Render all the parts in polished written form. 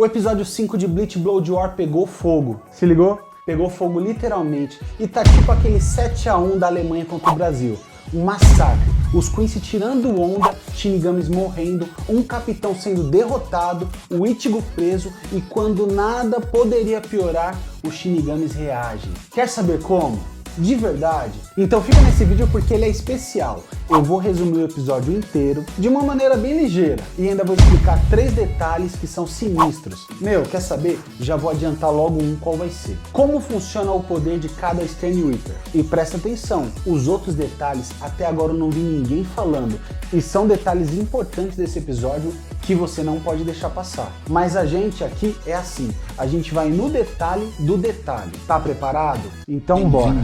O episódio 5 de Bleach Blood War pegou fogo. Se ligou? Pegou fogo literalmente. E tá tipo aquele 7-1 da Alemanha contra o Brasil. Um massacre. Os Quincy tirando onda, Shinigamis morrendo, um capitão sendo derrotado, o Ichigo preso e quando nada poderia piorar, os Shinigamis reagem. Quer saber como? De verdade? Então fica nesse vídeo porque ele é especial. Eu vou resumir o episódio inteiro de uma maneira bem ligeira e ainda vou explicar 3 detalhes que são sinistros. Meu, quer saber? Já vou adiantar logo qual vai ser. Como funciona o poder de cada Stern Reaper? E presta atenção, os outros detalhes até agora eu não vi ninguém falando e são detalhes importantes desse episódio que você não pode deixar passar. Mas a gente aqui é assim, a gente vai no detalhe do detalhe. Tá preparado? Então bora!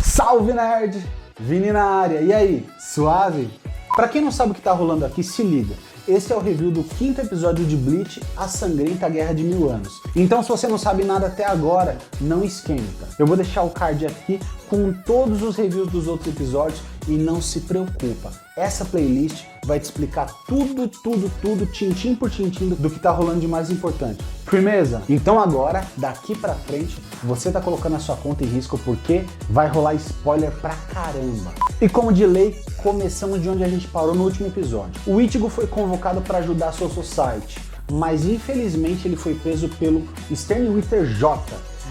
Salve nerd! Vini na área, e aí, suave? Pra quem não sabe o que tá rolando aqui, se liga. Esse é o review do 5º episódio de Bleach, A Sangrenta Guerra de 1000 Anos. Então se você não sabe nada até agora, não esquenta. Eu vou deixar o card aqui com todos os reviews dos outros episódios e não se preocupa. Essa playlist vai te explicar tudo, tintim por tintim do que tá rolando de mais importante. Firmeza? Então agora, daqui pra frente, você tá colocando a sua conta em risco porque vai rolar spoiler pra caramba. E como de lei, começamos de onde a gente parou no último episódio. O Ichigo foi convocado para ajudar a Soul Society, mas infelizmente ele foi preso pelo Stern Reaper J.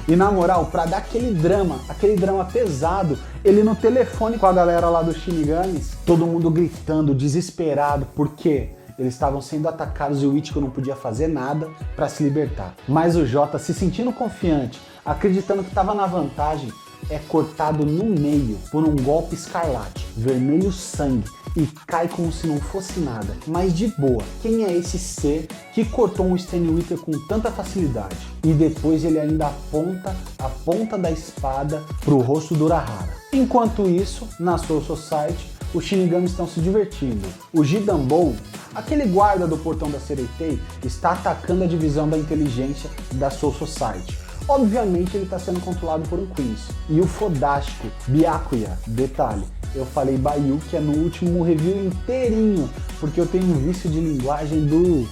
E na moral, pra dar aquele drama pesado, ele no telefone com a galera lá dos Shinigamis, todo mundo gritando, desesperado, porque eles estavam sendo atacados e o Ichigo não podia fazer nada para se libertar. Mas o Jota, se sentindo confiante, acreditando que estava na vantagem, é cortado no meio por um golpe escarlate, vermelho sangue, e cai como se não fosse nada. Mas de boa, quem é esse ser que cortou um Stern Reaper com tanta facilidade? E depois ele ainda aponta a ponta da espada pro rosto do Urahara. Enquanto isso, na Soul Society, os Shinigamis estão se divertindo. O Jidanbou, aquele guarda do portão da Sereitei, está atacando a divisão da inteligência da Soul Society. Obviamente ele está sendo controlado por um Quincy. E o fodástico Byakuya, detalhe, eu falei Bayukia no último review inteirinho, porque eu tenho um vício de linguagem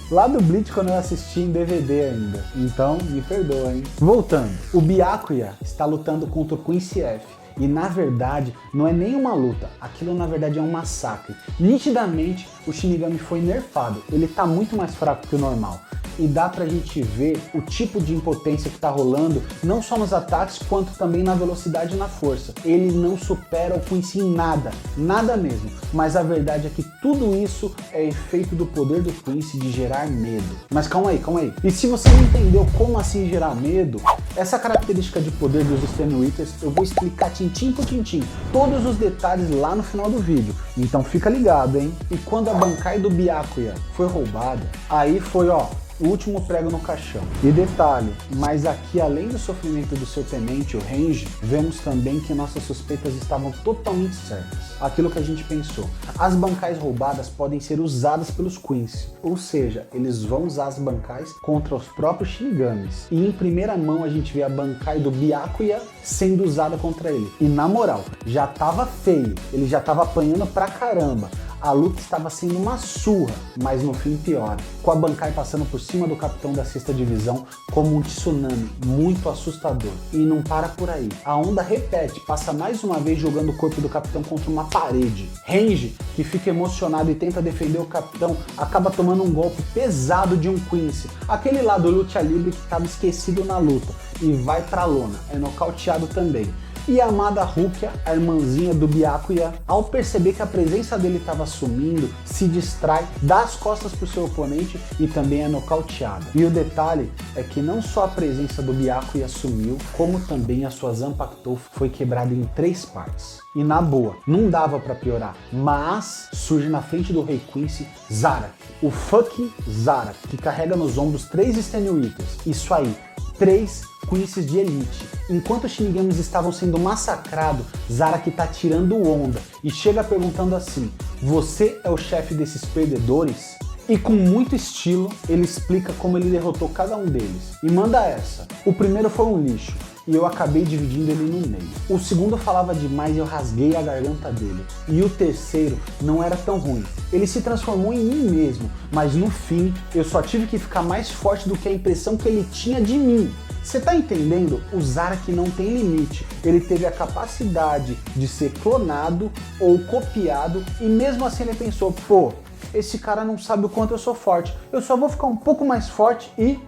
lá do Bleach quando eu assisti em DVD ainda. Então, me perdoa, hein? Voltando, o Byakuya está lutando contra o Quincy F. E na verdade, não é nem uma luta, aquilo na verdade é um massacre. Nitidamente, o Shinigami foi nerfado, ele tá muito mais fraco que o normal. E dá pra gente ver o tipo de impotência que tá rolando, não só nos ataques, quanto também na velocidade e na força. Ele não supera o Quincy em nada, nada mesmo. Mas a verdade é que tudo isso é efeito do poder do Quincy de gerar medo. Mas calma aí. E se você não entendeu como assim gerar medo, essa característica de poder dos Stern Reapers eu vou explicar tintim por tintim, todos os detalhes lá no final do vídeo. Então fica ligado, hein? E quando a Bankai do Byakuya foi roubada, aí foi, ó, o último prego no caixão. E detalhe, mas aqui além do sofrimento do seu tenente, o Renji, vemos também que nossas suspeitas estavam totalmente certas. Aquilo que a gente pensou. As bancais roubadas podem ser usadas pelos Quincy, ou seja, eles vão usar as bancais contra os próprios Shinigamis. E em primeira mão a gente vê a Bankai do Byakuya sendo usada contra ele. E na moral, já tava feio, ele já tava apanhando pra caramba. A luta estava sendo uma surra, mas no fim piora, com a Bankai passando por cima do capitão da 6ª divisão como um tsunami muito assustador. E não para por aí, a onda repete, passa mais uma vez jogando o corpo do capitão contra uma parede. Renji, que fica emocionado e tenta defender o capitão, acaba tomando um golpe pesado de um Quincy, aquele lá do Lucha Libre que estava esquecido na luta, e vai pra lona, é nocauteado também. E a amada Rukia, a irmãzinha do Byakuya, ao perceber que a presença dele estava sumindo, se distrai, dá as costas para o seu oponente e também é nocauteada. E o detalhe é que não só a presença do Byakuya sumiu, como também a sua Zanpakuto foi quebrada em 3 partes. E na boa, não dava para piorar, mas surge na frente do Rei Quincy Zarak, o fucking Zarak, que carrega nos ombros 3 Stern Reapers. Isso aí, 3 Quincy's de elite. Enquanto os Shinigamis estavam sendo massacrados, Zarak tá tirando onda e chega perguntando assim: você é o chefe desses perdedores? E com muito estilo, ele explica como ele derrotou cada um deles. E manda essa. O primeiro foi um lixo. e eu acabei dividindo ele no meio. O segundo falava demais e eu rasguei a garganta dele. E o terceiro não era tão ruim. Ele se transformou em mim mesmo, mas no fim eu só tive que ficar mais forte do que a impressão que ele tinha de mim. Você tá entendendo? O Zarek não tem limite. Ele teve a capacidade de ser clonado ou copiado e mesmo assim ele pensou, pô, esse cara não sabe o quanto eu sou forte. Eu só vou ficar um pouco mais forte e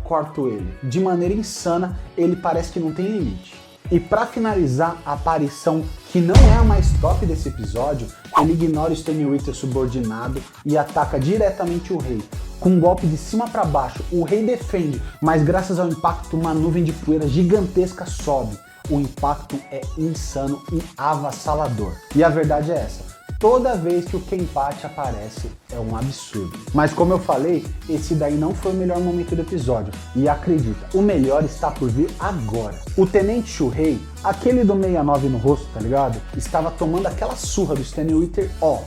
corto ele. De maneira insana, ele parece que não tem limite. E para finalizar a aparição que não é a mais top desse episódio, ele ignora o Stanley subordinado e ataca diretamente o rei. Com um golpe de cima para baixo, o rei defende, mas graças ao impacto uma nuvem de poeira gigantesca sobe. O impacto é insano e avassalador. E a verdade é essa. Toda vez que o Kenpachi aparece é um absurdo. Mas como eu falei, esse daí não foi o melhor momento do episódio. E acredita, o melhor está por vir agora. O Tenente Shuhei, aquele do 69 no rosto, tá ligado? Estava tomando aquela surra do Stanley Wither, ó.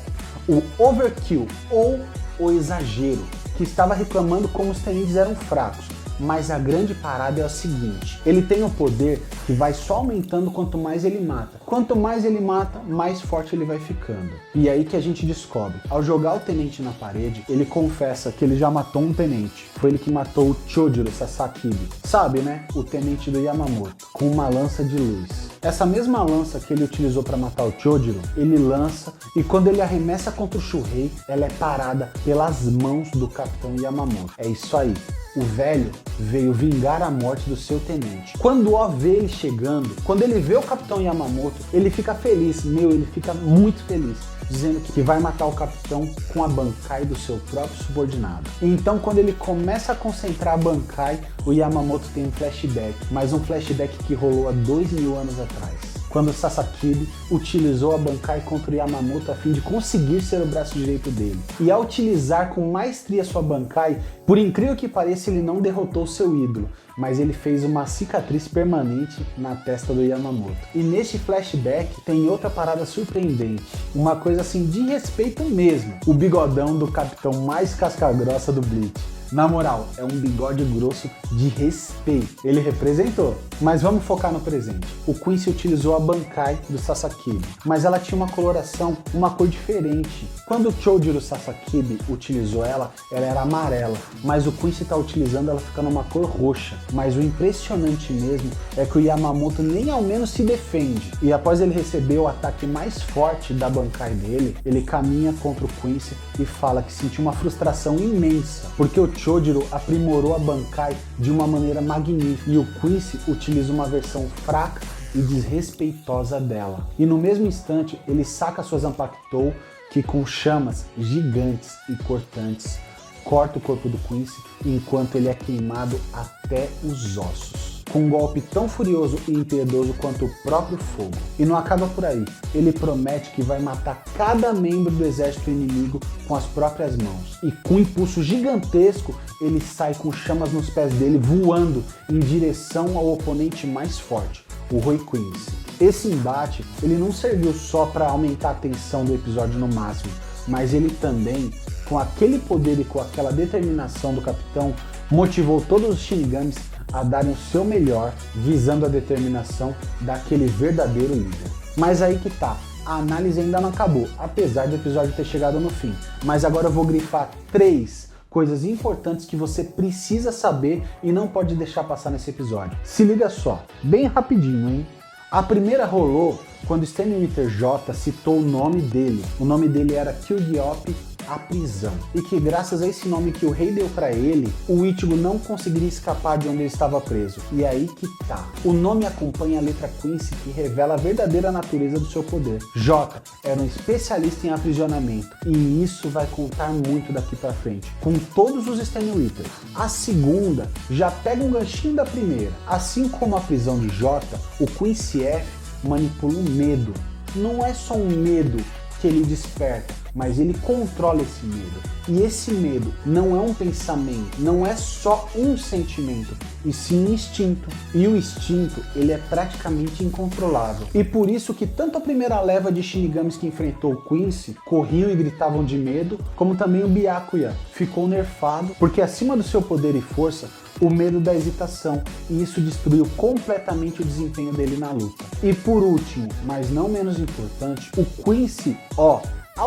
O overkill ou o exagero, que estava reclamando como os tenentes eram fracos. Mas a grande parada é a seguinte, ele tem um poder que vai só aumentando quanto mais ele mata. Quanto mais ele mata, mais forte ele vai ficando. E é aí que a gente descobre. Ao jogar o tenente na parede, ele confessa que ele já matou um tenente. Foi ele que matou o Chojuro Sasakibe. Sabe, né? O tenente do Yamamoto, com uma lança de luz. Essa mesma lança que ele utilizou para matar o Chojuro, ele lança e quando ele arremessa contra o Shuhei, ela é parada pelas mãos do Capitão Yamamoto. É isso aí. O velho veio vingar a morte do seu tenente. Quando o vê ele chegando, quando ele vê o Capitão Yamamoto, ele fica feliz, ele fica muito feliz, dizendo que vai matar o capitão com a Bankai do seu próprio subordinado. E então quando ele começa a concentrar a Bankai, o Yamamoto tem um flashback, mas um flashback que rolou há 2000 anos atrás. Quando Sasakibe utilizou a Bankai contra o Yamamoto a fim de conseguir ser o braço direito dele. E ao utilizar com maestria sua Bankai, por incrível que pareça, ele não derrotou seu ídolo, mas ele fez uma cicatriz permanente na testa do Yamamoto. E neste flashback tem outra parada surpreendente, uma coisa assim de respeito mesmo, o bigodão do capitão mais casca-grossa do Bleach. Na moral, é um bigode grosso de respeito. Ele representou. Mas vamos focar no presente. O Quincy utilizou a Bankai do Sasakibe, mas ela tinha uma coloração, uma cor diferente. Quando o Chojuro Sasakibe utilizou ela era amarela, mas o Quincy está utilizando ela ficando uma cor roxa. Mas o impressionante mesmo é que o Yamamoto nem ao menos se defende. E após ele receber o ataque mais forte da Bankai dele, ele caminha contra o Quincy e fala que sentiu uma frustração imensa, porque o Chojuro aprimorou a Bankai de uma maneira magnífica e o Quincy utiliza uma versão fraca e desrespeitosa dela. E no mesmo instante ele saca sua Zanpakutou, que com chamas gigantes e cortantes corta o corpo do Quincy enquanto ele é queimado até os ossos. Com um golpe tão furioso e impiedoso quanto o próprio fogo. E não acaba por aí, ele promete que vai matar cada membro do exército inimigo com as próprias mãos. E com um impulso gigantesco, ele sai com chamas nos pés dele voando em direção ao oponente mais forte, o Roi Quincy. Esse embate, ele não serviu só para aumentar a tensão do episódio no máximo, mas ele também, com aquele poder e com aquela determinação do capitão, motivou todos os Shinigamis a darem o seu melhor, visando a determinação daquele verdadeiro líder. Mas aí que tá, a análise ainda não acabou, apesar do episódio ter chegado no fim. Mas agora eu vou grifar 3 coisas importantes que você precisa saber e não pode deixar passar nesse episódio. Se liga só, bem rapidinho, hein? A primeira rolou quando Stanley Wither J citou o nome dele. O nome dele era Kyuhyop, a prisão. E que graças a esse nome que o rei deu pra ele, o Ichigo não conseguiria escapar de onde ele estava preso. E aí que tá. O nome acompanha a letra Quincy, que revela a verdadeira natureza do seu poder. J era um especialista em aprisionamento. E isso vai contar muito daqui pra frente, com todos os Stanley Withers. A segunda já pega um ganchinho da primeira. Assim como a prisão de J, o Quincy F manipula o medo. Não é só um medo que ele desperta, mas ele controla esse medo. E esse medo não é um pensamento, não é só um sentimento, e sim um instinto. E o instinto, ele é praticamente incontrolável. E por isso que tanto a primeira leva de Shinigamis que enfrentou o Quincy corriam e gritavam de medo, como também o Byakuya ficou nerfado, porque acima do seu poder e força, o medo da hesitação, e isso destruiu completamente o desempenho dele na luta. E por último, mas não menos importante, o Quincy, ao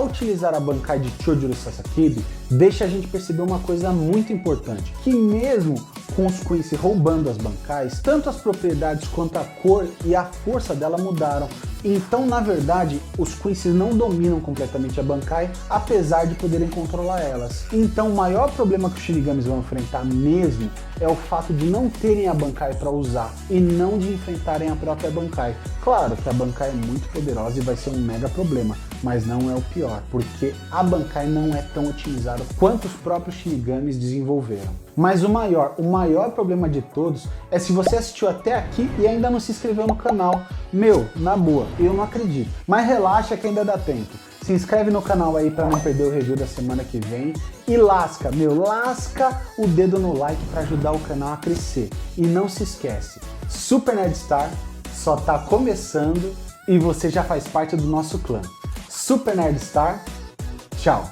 utilizar a Bankai de Chojuro Sasakibe, deixa a gente perceber uma coisa muito importante, que mesmo com os Quincy roubando as Bankais, tanto as propriedades quanto a cor e a força dela mudaram. Então, na verdade, os Quincy não dominam completamente a Bankai, apesar de poderem controlar elas. Então, o maior problema que os Shinigamis vão enfrentar mesmo é o fato de não terem a Bankai para usar e não de enfrentarem a própria Bankai. Claro que a Bankai é muito poderosa e vai ser um mega problema, mas não é o pior, porque a Bankai não é tão otimizada quanto os próprios Shinigamis desenvolveram. Mas o maior problema de todos é se você assistiu até aqui e ainda não se inscreveu no canal. Meu, na boa, eu não acredito. Mas relaxa que ainda dá tempo. Se inscreve no canal aí para não perder o review da semana que vem. E lasca o dedo no like para ajudar o canal a crescer. E não se esquece, Super Nerd Star só tá começando e você já faz parte do nosso clã. Super Nerd Star, tchau!